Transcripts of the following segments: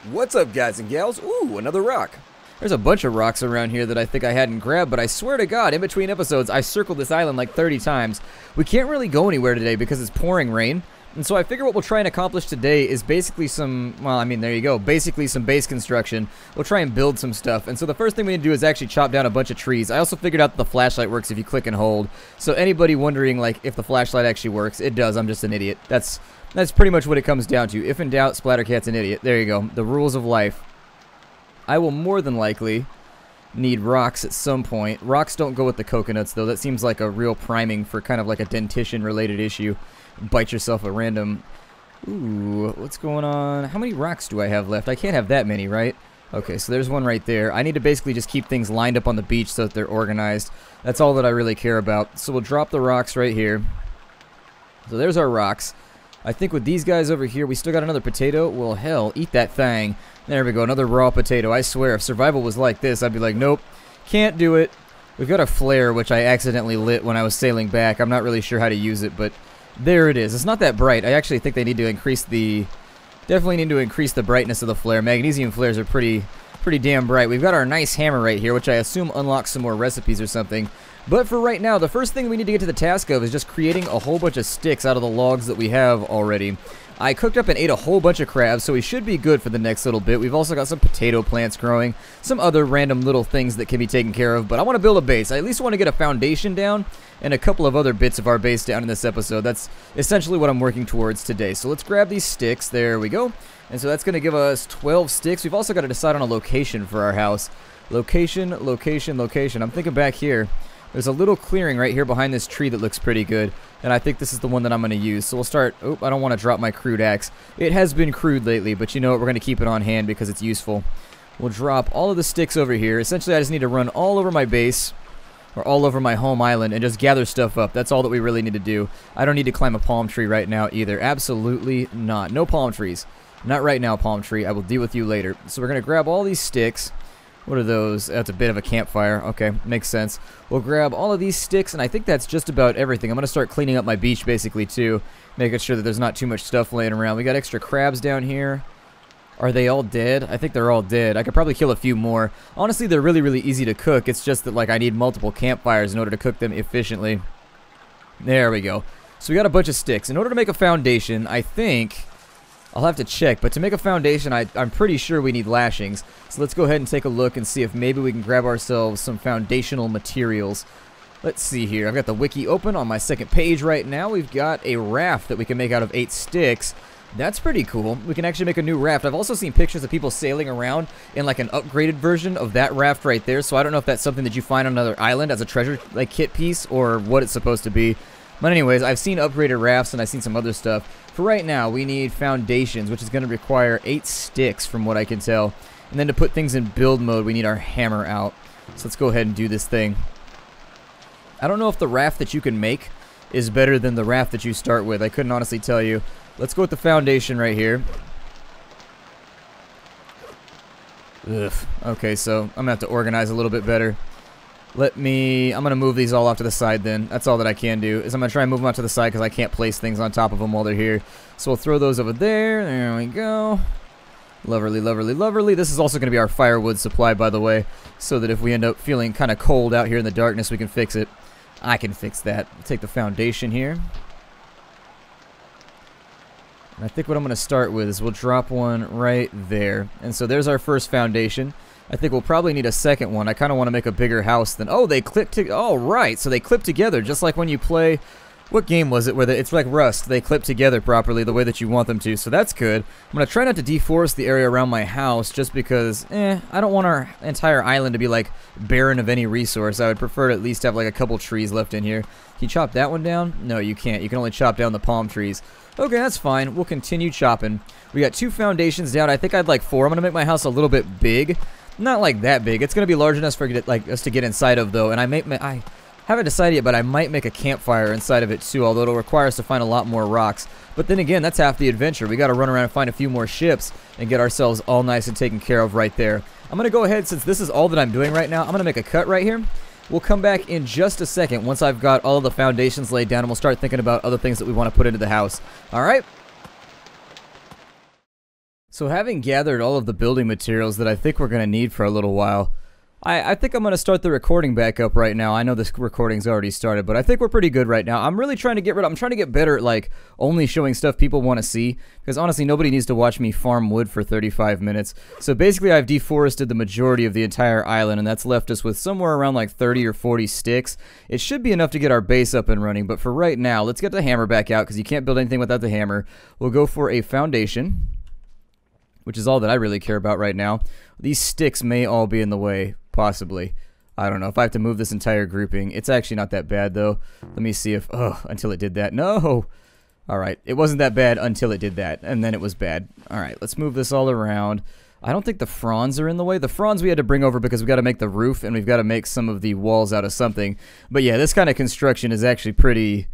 What's up, guys and gals? Ooh, another rock. There's a bunch of rocks around here that I think I hadn't grabbed, but I swear to God, in between episodes, I circled this island like 30 times. We can't really go anywhere today because it's pouring rain, and so I figure what we'll try and accomplish today is basically some, well, I mean, there you go, basically some base construction. We'll try and build some stuff, and so the first thing we need to do is actually chop down a bunch of trees. I also figured out that the flashlight works if you click and hold, so anybody wondering, like, if the flashlight actually works, it does. I'm just an idiot. That's pretty much what it comes down to. If in doubt, Splattercat's an idiot. There you go. The rules of life. I will more than likely need rocks at some point. Rocks don't go with the coconuts, though. That seems like a real priming for kind of like a dentition-related issue. Bite yourself a random... Ooh, what's going on? How many rocks do I have left? I can't have that many, right? Okay, so there's one right there. I need to basically just keep things lined up on the beach so that they're organized. That's all that I really care about. So we'll drop the rocks right here. So there's our rocks. I think with these guys over here, we still got another potato. Well, hell, eat that thing. There we go, another raw potato. I swear, if survival was like this, I'd be like, nope, can't do it. We've got a flare, which I accidentally lit when I was sailing back. I'm not really sure how to use it, but there it is. It's not that bright. I actually think they need to increase the... Definitely need to increase the brightness of the flare. Magnesium flares are pretty damn bright. We've got our nice hammer right here, which I assume unlocks some more recipes or something. But for right now, the first thing we need to get to the task of is just creating a whole bunch of sticks out of the logs that we have already. I cooked up and ate a whole bunch of crabs, so we should be good for the next little bit. We've also got some potato plants growing, some other random little things that can be taken care of, but I want to build a base. I at least want to get a foundation down and a couple of other bits of our base down in this episode. That's essentially what I'm working towards today. So let's grab these sticks. There we go. And so that's going to give us 12 sticks. We've also got to decide on a location for our house. Location, location, location. I'm thinking back here. There's a little clearing right here behind this tree that looks pretty good, and I think this is the one that I'm going to use. So we'll start... Oh, I don't want to drop my crude axe. It has been crude lately, but you know what? We're going to keep it on hand because it's useful. We'll drop all of the sticks over here. Essentially, I just need to run all over my base, or all over my home island, and just gather stuff up. That's all that we really need to do. I don't need to climb a palm tree right now either. Absolutely not. No palm trees. Not right now, palm tree. I will deal with you later. So we're going to grab all these sticks. What are those? That's a bit of a campfire. Okay, makes sense. We'll grab all of these sticks, and I think that's just about everything. I'm going to start cleaning up my beach, basically, too. Making sure that there's not too much stuff laying around. We got extra crabs down here. Are they all dead? I think they're all dead. I could probably kill a few more. Honestly, they're really, really easy to cook. It's just that, like, I need multiple campfires in order to cook them efficiently. There we go. So we got a bunch of sticks. In order to make a foundation, I think... I'll have to check, but to make a foundation, I'm pretty sure we need lashings. So let's go ahead and take a look and see if maybe we can grab ourselves some foundational materials. Let's see here. I've got the wiki open on my second page right now. We've got a raft that we can make out of 8 sticks. That's pretty cool. We can actually make a new raft. I've also seen pictures of people sailing around in like an upgraded version of that raft right there. So I don't know if that's something that you find on another island as a treasure like kit piece or what it's supposed to be. But anyways, I've seen upgraded rafts and I've seen some other stuff. For right now, we need foundations, which is going to require 8 sticks from what I can tell. And then to put things in build mode, we need our hammer out. So let's go ahead and do this thing. I don't know if the raft that you can make is better than the raft that you start with. I couldn't honestly tell you. Let's go with the foundation right here. Ugh. Okay, so I'm going to have to organize a little bit better. I'm going to move these all off to the side then. That's all that I can do, is I'm going to try and move them off to the side because I can't place things on top of them while they're here. So we'll throw those over there. There we go. Lovely, lovely, lovely. This is also going to be our firewood supply, by the way, so that if we end up feeling kind of cold out here in the darkness, we can fix it. I can fix that. Take the foundation here. And I think what I'm going to start with is we'll drop one right there. And so there's our first foundation. I think we'll probably need a second one. I kind of want to make a bigger house than... Oh, they clip together. Oh, right. So they clip together, just like when you play... What game was it where it's like Rust? They clip together properly the way that you want them to, so that's good. I'm going to try not to deforest the area around my house just because, I don't want our entire island to be, like, barren of any resource. I would prefer to at least have, like, a couple trees left in here. Can you chop that one down? No, you can't. You can only chop down the palm trees. Okay, that's fine. We'll continue chopping. We got 2 foundations down. I think I'd like 4. I'm going to make my house a little bit big. Not like that big. It's going to be large enough for us to get inside of, though. And I haven't decided yet, but I might make a campfire inside of it, too. Although it'll require us to find a lot more rocks. But then again, that's half the adventure. We got to run around and find a few more ships and get ourselves all nice and taken care of right there. I'm going to go ahead, since this is all that I'm doing right now, I'm going to make a cut right here. We'll come back in just a second once I've got all of the foundations laid down, and we'll start thinking about other things that we want to put into the house. All right? So having gathered all of the building materials that I think we're going to need for a little while, I think I'm going to start the recording back up right now. I know this recording's already started, but I think we're pretty good right now. I'm really trying to I'm trying to get better at, like, only showing stuff people want to see, because honestly, nobody needs to watch me farm wood for 35 minutes. So basically, I've deforested the majority of the entire island, and that's left us with somewhere around like 30 or 40 sticks. It should be enough to get our base up and running, but for right now, let's get the hammer back out, because you can't build anything without the hammer. We'll go for a foundation, which is all that I really care about right now. These sticks may all be in the way, possibly. I don't know if I have to move this entire grouping. It's actually not that bad, though. Let me see if... Oh, until it did that. No! Alright, it wasn't that bad until it did that, and then it was bad. Alright, let's move this all around. I don't think the fronds are in the way. The fronds we had to bring over because we've got to make the roof, and we've got to make some of the walls out of something. But yeah, this kind of construction is actually pretty...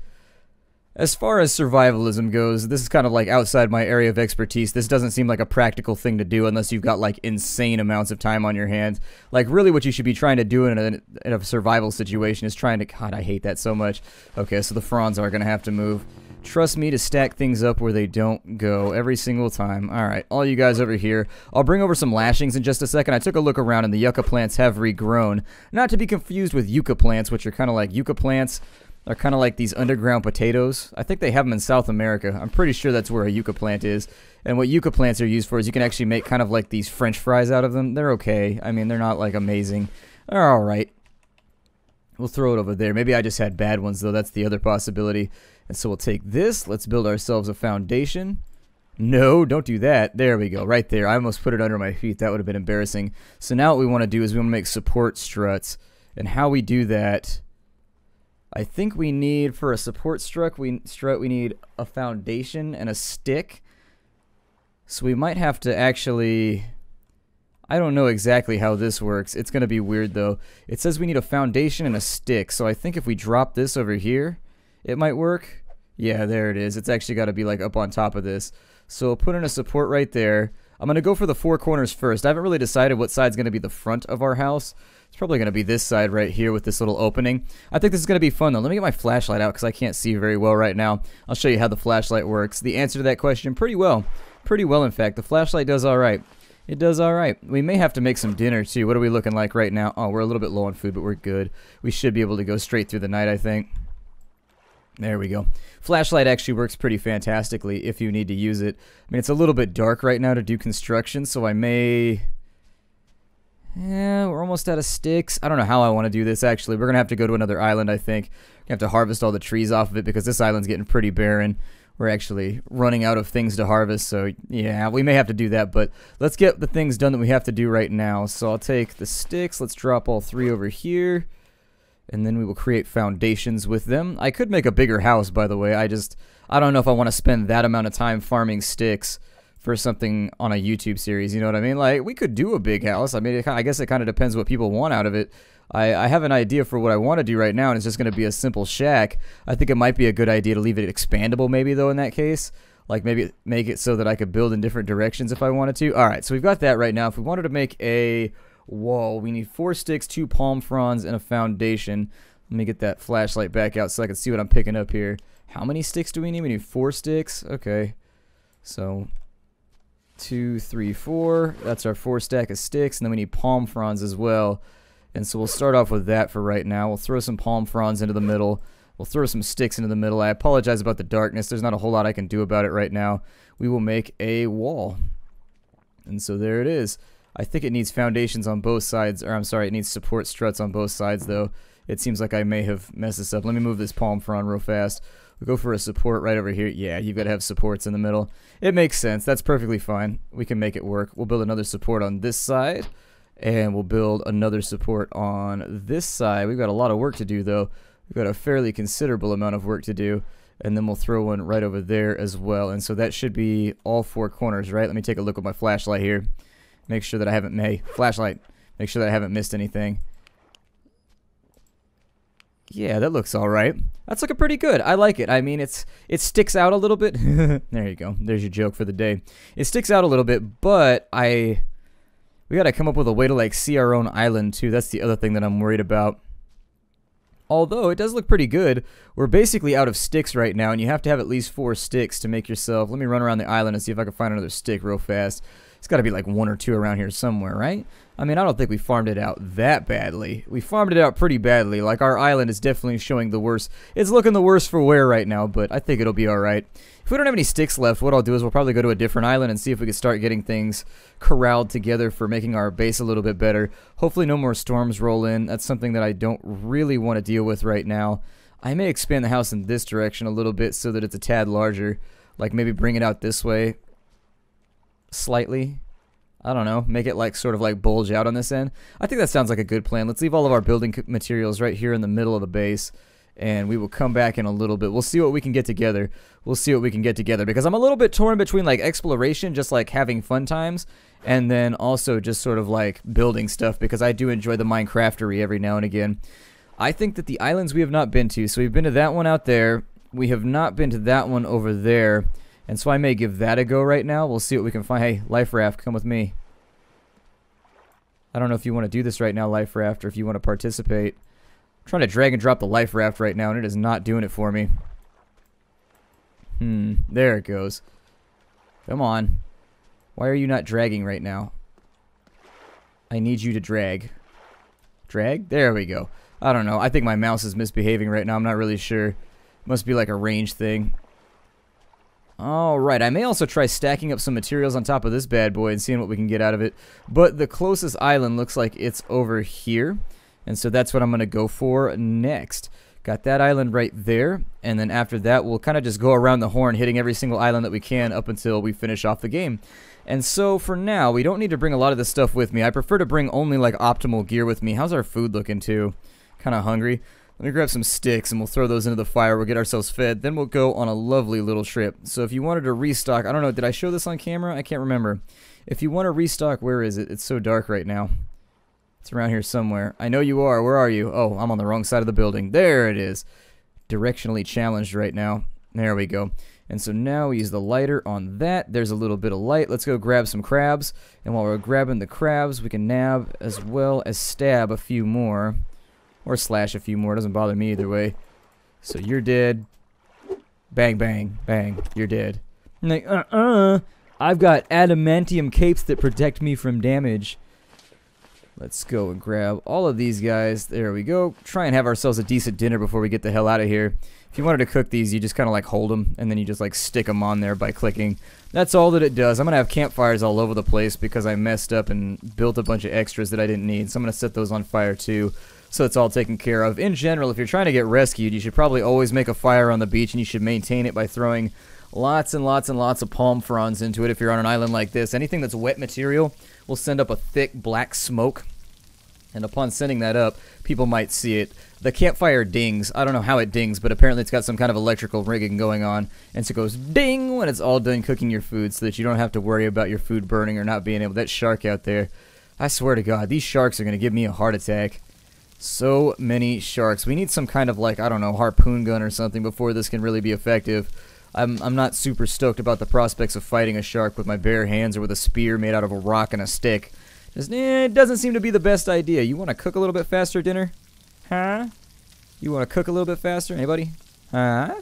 As far as survivalism goes, this is kind of like outside my area of expertise. This doesn't seem like a practical thing to do unless you've got like insane amounts of time on your hands. Like really what you should be trying to do in a survival situation is trying to... God, I hate that so much. Okay, so the fronds are going to have to move. Trust me to stack things up where they don't go every single time. Alright, all you guys over here. I'll bring over some lashings in just a second. I took a look around and the yucca plants have regrown. Not to be confused with yucca plants, which are kind of like yucca plants. They're kind of like these underground potatoes. I think they have them in South America. I'm pretty sure that's where a yucca plant is. And what yucca plants are used for is you can actually make kind of like these French fries out of them. They're okay. I mean, they're not like amazing. They're alright. We'll throw it over there. Maybe I just had bad ones, though. That's the other possibility. And so we'll take this. Let's build ourselves a foundation. No, don't do that. There we go. Right there. I almost put it under my feet. That would have been embarrassing. So now what we want to do is we want to make support struts. And how we do that... I think we need, for a support strut, we need a foundation and a stick. So we might have to actually... I don't know exactly how this works. It's going to be weird, though. It says we need a foundation and a stick. So I think if we drop this over here, it might work. Yeah, there it is. It's actually got to be, like, up on top of this. So we'll put in a support right there. I'm going to go for the four corners first. I haven't really decided what side's going to be the front of our house. It's probably going to be this side right here with this little opening. I think this is going to be fun, though. Let me get my flashlight out because I can't see very well right now. I'll show you how the flashlight works. The answer to that question, pretty well. Pretty well, in fact. The flashlight does all right. It does all right. We may have to make some dinner, too. What are we looking like right now? Oh, we're a little bit low on food, but we're good. We should be able to go straight through the night, I think. There we go. Flashlight actually works pretty fantastically if you need to use it. I mean, it's a little bit dark right now to do construction, so I may... Yeah, we're almost out of sticks. I don't know how I want to do this, actually. We're going to have to go to another island, I think. We have to harvest all the trees off of it because this island's getting pretty barren. We're actually running out of things to harvest, so yeah, we may have to do that. But let's get the things done that we have to do right now. So I'll take the sticks. Let's drop all three over here. And then we will create foundations with them. I could make a bigger house, by the way. I don't know if I want to spend that amount of time farming sticks for something on a YouTube series, you know what I mean? Like, we could do a big house. I mean, I guess it kind of depends what people want out of it. I have an idea for what I want to do right now, and it's just going to be a simple shack. I think it might be a good idea to leave it expandable maybe, though, in that case. Like, maybe make it so that I could build in different directions if I wanted to. Alright, so we've got that right now. If we wanted to make a wall, we need 4 sticks, 2 palm fronds, and a foundation. Let me get that flashlight back out so I can see what I'm picking up here. How many sticks do we need? We need 4 sticks. Okay. So... 2, 3, 4. That's our 4 stack of sticks, and then we need palm fronds as well. And so we'll start off with that for right now. We'll throw some palm fronds into the middle. We'll throw some sticks into the middle. I apologize about the darkness. There's not a whole lot I can do about it right now. We will make a wall. And so there it is. I think it needs foundations on both sides. Or I'm sorry, it needs support struts on both sides, though. It seems like I may have messed this up. Let me move this palm frond real fast. We'll go for a support right over here. Yeah, you've got to have supports in the middle. It makes sense. That's perfectly fine. We can make it work. We'll build another support on this side. And we'll build another support on this side. We've got a lot of work to do, though. We've got a fairly considerable amount of work to do. And then we'll throw one right over there as well. And so that should be all 4 corners, right? Let me take a look with my flashlight here. Make sure that I haven't... Hey, flashlight. Make sure that I haven't missed anything. Yeah, that looks alright. That's looking pretty good. I like it. I mean, it sticks out a little bit. There you go. There's your joke for the day. It sticks out a little bit, but we gotta come up with a way to, like, see our own island, too. That's the other thing that I'm worried about. Although, it does look pretty good. We're basically out of sticks right now, and you have to have at least 4 sticks to make yourself... Let me run around the island and see if I can find another stick real fast. It's got to be like 1 or 2 around here somewhere, right? I mean, I don't think we farmed it out that badly. We farmed it out pretty badly. Like, our island is definitely showing the worst. It's looking the worst for wear right now, but I think it'll be alright. If we don't have any sticks left, what I'll do is we'll probably go to a different island and see if we can start getting things corralled together for making our base a little bit better. Hopefully no more storms roll in. That's something that I don't really want to deal with right now. I may expand the house in this direction a little bit so that it's a tad larger. Like maybe bring it out this way slightly. I don't know, make it like sort of like bulge out on this end. I think that sounds like a good plan. Let's leave all of our building materials right here in the middle of the base, and we will come back in a little bit. We'll see what we can get together. We'll see what we can get together, because I'm a little bit torn between like exploration, just like having fun times, and then also just sort of like building stuff, because I do enjoy the Minecraftery every now and again. I think that the islands we have not been to, so we've been to that one out there, we have not been to that one over there, and so I may give that a go right now. We'll see what we can find. Hey, Life Raft, come with me. I don't know if you want to do this right now, Life Raft, or if you want to participate. I'm trying to drag and drop the Life Raft right now, and it is not doing it for me. There it goes. Come on. Why are you not dragging right now? I need you to drag. Drag? There we go. I don't know. I think my mouse is misbehaving right now. I'm not really sure. Must be like a range thing. Alright, I may also try stacking up some materials on top of this bad boy and seeing what we can get out of it. But the closest island looks like it's over here. And so that's what I'm going to go for next. Got that island right there. And then after that, we'll kind of just go around the horn, hitting every single island that we can up until we finish off the game. And so for now, we don't need to bring a lot of this stuff with me. I prefer to bring only like optimal gear with me. How's our food looking too? Kind of hungry. Let me grab some sticks and we'll throw those into the fire. We'll get ourselves fed. Then we'll go on a lovely little trip. So if you wanted to restock, I don't know, did I show this on camera? I can't remember. If you want to restock, where is it? It's so dark right now. It's around here somewhere. I know you are. Where are you? Oh, I'm on the wrong side of the building. There it is. Directionally challenged right now. There we go. And so now we use the lighter on that. There's a little bit of light. Let's go grab some crabs. And while we're grabbing the crabs, we can nab as well as stab a few more. Or slash a few more. It doesn't bother me either way. So you're dead. Bang, bang, bang. You're dead. I'm like, I've got adamantium capes that protect me from damage. Let's go and grab all of these guys. There we go. Try and have ourselves a decent dinner before we get the hell out of here. If you wanted to cook these, you just kind of like hold them, and then you just like stick them on there by clicking. That's all that it does. I'm going to have campfires all over the place because I messed up and built a bunch of extras that I didn't need. So I'm going to set those on fire too. So it's all taken care of. In general, if you're trying to get rescued, you should probably always make a fire on the beach, and you should maintain it by throwing lots and lots and lots of palm fronds into it if you're on an island like this. Anything that's wet material will send up a thick black smoke, and upon sending that up, people might see it. The campfire dings. I don't know how it dings, but apparently it's got some kind of electrical rigging going on, and so it goes ding when it's all done cooking your food so that you don't have to worry about your food burning or not being able. That shark out there, I swear to God, these sharks are going to give me a heart attack. So many sharks. We need some kind of like, I don't know, harpoon gun or something before this can really be effective. I'm not super stoked about the prospects of fighting a shark with my bare hands or with a spear made out of a rock and a stick. Just, it doesn't seem to be the best idea. You want to cook a little bit faster, dinner? Huh? You want to cook a little bit faster? Anybody? Huh?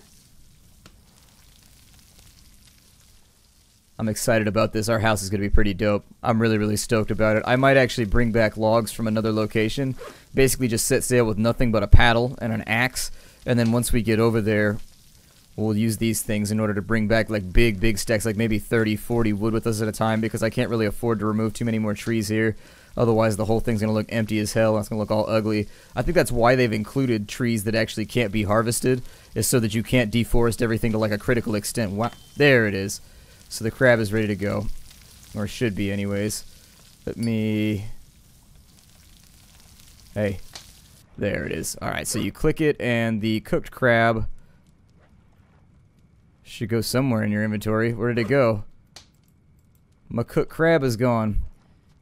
I'm excited about this. Our house is going to be pretty dope. I'm really, really stoked about it. I might actually bring back logs from another location. Basically just set sail with nothing but a paddle and an axe. And then once we get over there, we'll use these things in order to bring back like big stacks, like maybe 30, 40 wood with us at a time, because I can't really afford to remove too many more trees here. Otherwise, the whole thing's going to look empty as hell, and it's going to look all ugly. I think that's why they've included trees that actually can't be harvested, is so that you can't deforest everything to like a critical extent. Wow. There it is. So the crab is ready to go. Or should be anyways. Let me... Hey. There it is. Alright, so you click it, and the cooked crab should go somewhere in your inventory. Where did it go? My cooked crab is gone.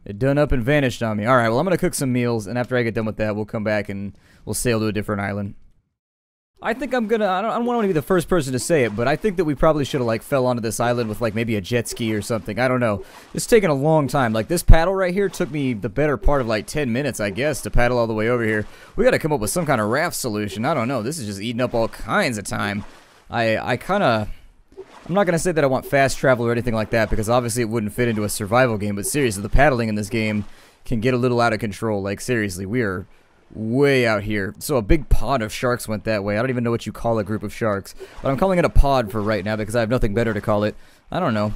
It done up and vanished on me. Alright, well I'm going to cook some meals, and after I get done with that, we'll come back and we'll sail to a different island. I think I'm gonna, I don't want to be the first person to say it, but I think that we probably should have, like, fell onto this island with, like, maybe a jet ski or something. I don't know. It's taken a long time. Like, this paddle right here took me the better part of, like, 10 minutes, I guess, to paddle all the way over here. We gotta come up with some kind of raft solution. I don't know. This is just eating up all kinds of time. I kinda... I'm not gonna say that I want fast travel or anything like that, because obviously it wouldn't fit into a survival game, but seriously, the paddling in this game can get a little out of control. Like, seriously, we are way out here. So a big pod of sharks went that way. I don't even know what you call a group of sharks, but I'm calling it a pod for right now because I have nothing better to call it. I don't know.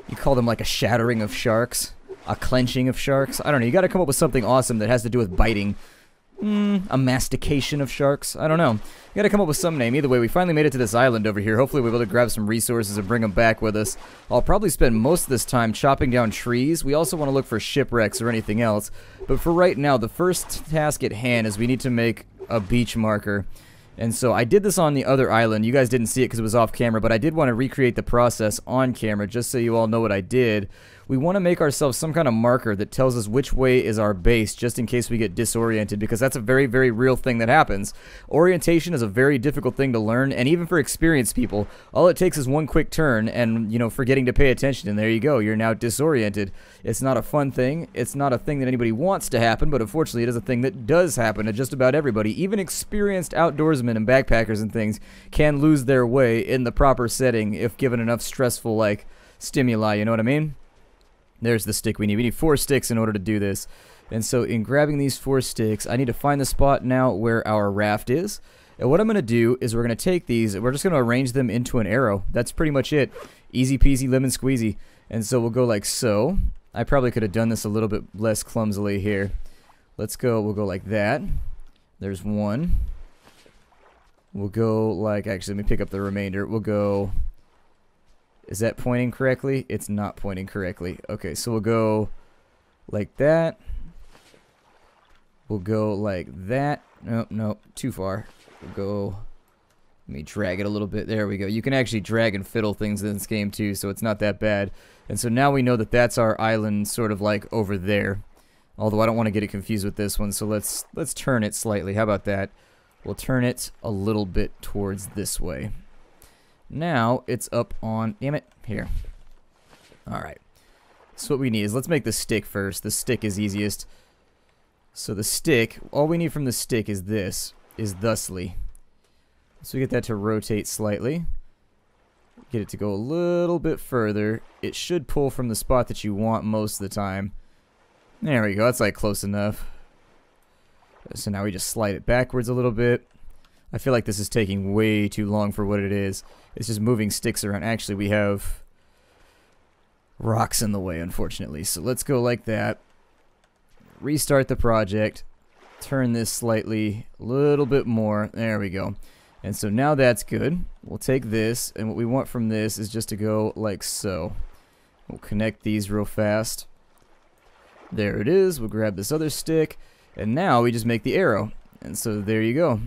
You call them like a shattering of sharks, a clenching of sharks. I don't know. You got to come up with something awesome that has to do with biting. A mastication of sharks. I don't know. You got to come up with some name. Either way, we finally made it to this island over here. Hopefully we'll be able to grab some resources and bring them back with us. I'll probably spend most of this time chopping down trees. We also want to look for shipwrecks or anything else. But for right now, the first task at hand is we need to make a beach marker. And so I did this on the other island. You guys didn't see it because it was off camera, but I did want to recreate the process on camera just so you all know what I did. We want to make ourselves some kind of marker that tells us which way is our base, just in case we get disoriented, because that's a very, very real thing that happens. Orientation is a very difficult thing to learn, and even for experienced people, all it takes is one quick turn and, you know, forgetting to pay attention, and there you go, you're now disoriented. It's not a fun thing. It's not a thing that anybody wants to happen, but unfortunately it is a thing that does happen to just about everybody. Even experienced outdoorsmen and backpackers and things can lose their way in the proper setting if given enough stressful, like, stimuli, you know what I mean? There's the stick we need. We need 4 sticks in order to do this. And so in grabbing these 4 sticks, I need to find the spot now where our raft is. And what I'm going to do is we're going to take these, and we're just going to arrange them into an arrow. That's pretty much it. Easy peasy lemon squeezy. And so we'll go like so. I probably could have done this a little bit less clumsily here. Let's go, we'll go like that. There's one. We'll go like, actually let me pick up the remainder. We'll go... Is that pointing correctly? It's not pointing correctly. Okay, so we'll go like that. We'll go like that. Nope, nope, too far. We'll go... Let me drag it a little bit. There we go. You can actually drag and fiddle things in this game too, so it's not that bad. And so now we know that that's our island sort of like over there. Although I don't want to get it confused with this one, so let's turn it slightly. How about that? We'll turn it a little bit towards this way. Now it's up on, damn it, here. Alright. So what we need is, let's make the stick first. The stick is easiest. So the stick, all we need from the stick is this, is thusly. So we get that to rotate slightly. Get it to go a little bit further. It should pull from the spot that you want most of the time. There we go, that's like close enough. So now we just slide it backwards a little bit. I feel like this is taking way too long for what it is. It's just moving sticks around. Actually, we have rocks in the way, unfortunately. So let's go like that. Restart the project. Turn this slightly, a little bit more. There we go. And so now that's good. We'll take this, and what we want from this is just to go like so. We'll connect these real fast. There it is. We'll grab this other stick, and now we just make the arrow. And so there you go.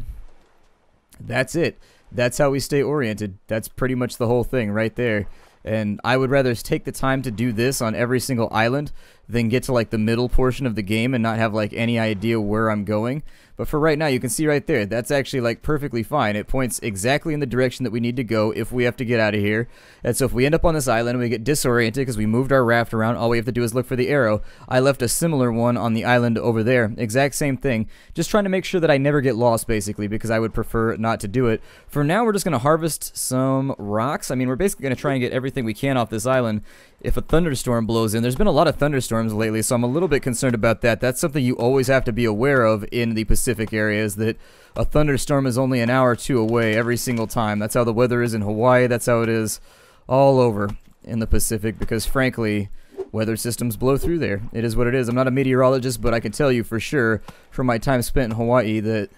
That's it. That's how we stay oriented. That's pretty much the whole thing right there. And I would rather take the time to do this on every single island than get to like the middle portion of the game and not have like any idea where I'm going. But for right now, you can see right there, that's actually like perfectly fine. It points exactly in the direction that we need to go if we have to get out of here. And so if we end up on this island and we get disoriented because we moved our raft around, all we have to do is look for the arrow. I left a similar one on the island over there. Exact same thing. Just trying to make sure that I never get lost, basically, because I would prefer not to do it. For now, we're just going to harvest some rocks. I mean, we're basically going to try and get everything we can off this island. If a thunderstorm blows in, there's been a lot of thunderstorms lately, so I'm a little bit concerned about that. That's something you always have to be aware of in the Pacific areas, that a thunderstorm is only an hour or two away every single time. That's how the weather is in Hawaii. That's how it is all over in the Pacific, because frankly, weather systems blow through there. It is what it is. I'm not a meteorologist, but I can tell you for sure from my time spent in Hawaii that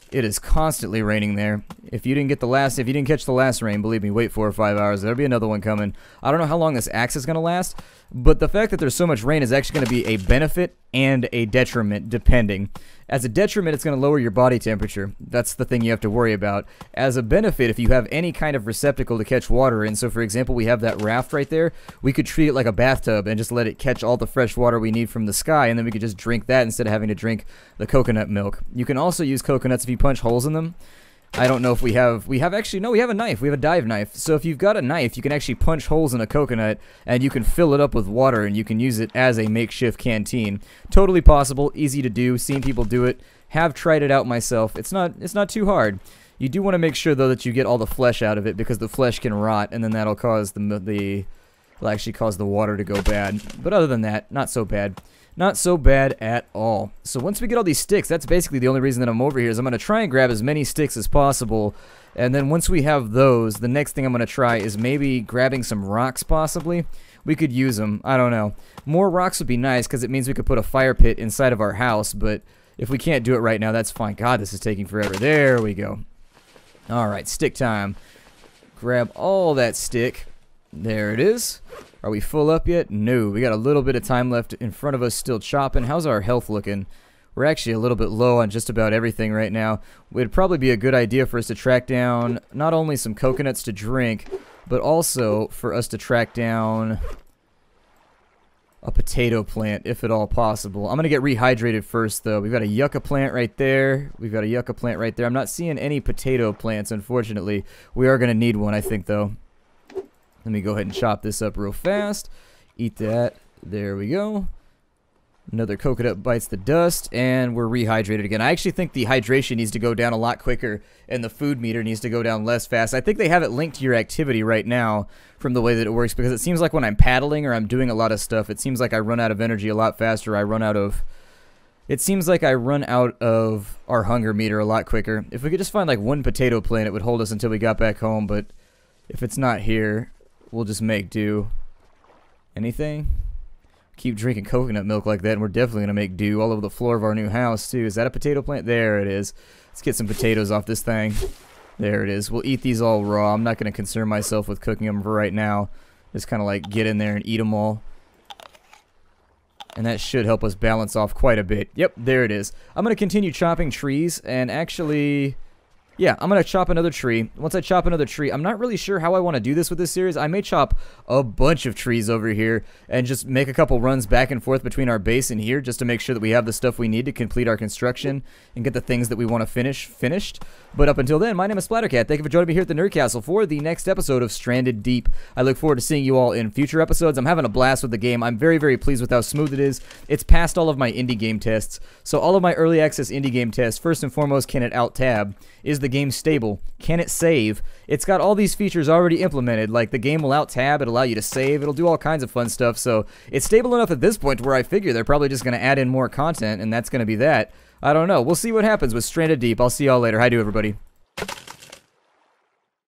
it is constantly raining there. If you didn't catch the last rain, believe me, wait 4 or 5 hours. There'll be another one coming. I don't know how long this axe is going to last, but the fact that there's so much rain is actually going to be a benefit and a detriment, depending. As a detriment, it's going to lower your body temperature. That's the thing you have to worry about. As a benefit, if you have any kind of receptacle to catch water in, so for example, we have that raft right there, we could treat it like a bathtub and just let it catch all the fresh water we need from the sky, and then we could just drink that instead of having to drink the coconut milk. You can also use coconuts if you punch holes in them. I don't know if we have actually, no, we have a knife. We have a dive knife. So if you've got a knife, you can actually punch holes in a coconut and you can fill it up with water and you can use it as a makeshift canteen. Totally possible, easy to do, seen people do it, have tried it out myself. It's not too hard. You do want to make sure though that you get all the flesh out of it because the flesh can rot and then that'll cause will actually cause the water to go bad. But other than that, not so bad. Not so bad at all. So once we get all these sticks, that's basically the only reason that I'm over here is I'm going to try and grab as many sticks as possible. And then once we have those, the next thing I'm going to try is maybe grabbing some rocks possibly. We could use them. I don't know. More rocks would be nice because it means we could put a fire pit inside of our house. But if we can't do it right now, that's fine. God, this is taking forever. There we go. Alright, stick time. Grab all that stick. There it is. Are we full up yet? No, we got a little bit of time left in front of us still chopping. How's our health looking? We're actually a little bit low on just about everything right now. It'd probably be a good idea for us to track down not only some coconuts to drink, but also for us to track down a potato plant, if at all possible. I'm going to get rehydrated first, though. We've got a yucca plant right there. We've got a yucca plant right there. I'm not seeing any potato plants, unfortunately. We are going to need one, I think, though. Let me go ahead and chop this up real fast. Eat that. There we go. Another coconut bites the dust, and we're rehydrated again. I actually think the hydration needs to go down a lot quicker, and the food meter needs to go down less fast. I think they have it linked to your activity right now from the way that it works, because it seems like when I'm paddling or I'm doing a lot of stuff, it seems like I run out of energy a lot faster. It seems like I run out of our hunger meter a lot quicker. If we could just find like one potato plant, it would hold us until we got back home, but if it's not here, we'll just make do. Anything? Keep drinking coconut milk like that, and we're definitely going to make do all over the floor of our new house, too. Is that a potato plant? There it is. Let's get some potatoes off this thing. There it is. We'll eat these all raw. I'm not going to concern myself with cooking them for right now. Just kind of like get in there and eat them all. And that should help us balance off quite a bit. Yep, there it is. I'm going to continue chopping trees, and actually... yeah, I'm going to chop another tree. Once I chop another tree, I'm not really sure how I want to do this with this series. I may chop a bunch of trees over here and just make a couple runs back and forth between our base and here just to make sure that we have the stuff we need to complete our construction and get the things that we want to finished. But up until then, my name is Splattercat. Thank you for joining me here at the Nerd Castle for the next episode of Stranded Deep. I look forward to seeing you all in future episodes. I'm having a blast with the game. I'm very, very pleased with how smooth it is. It's passed all of my indie game tests. So all of my early access indie game tests, first and foremost, can it out-tab? Is the game stable? Can it save? It's got all these features already implemented, like the game will out-tab, it'll allow you to save, it'll do all kinds of fun stuff, so it's stable enough at this point where I figure they're probably just going to add in more content, and that's going to be that. I don't know. We'll see what happens with Stranded Deep. I'll see y'all later. Hi, everybody.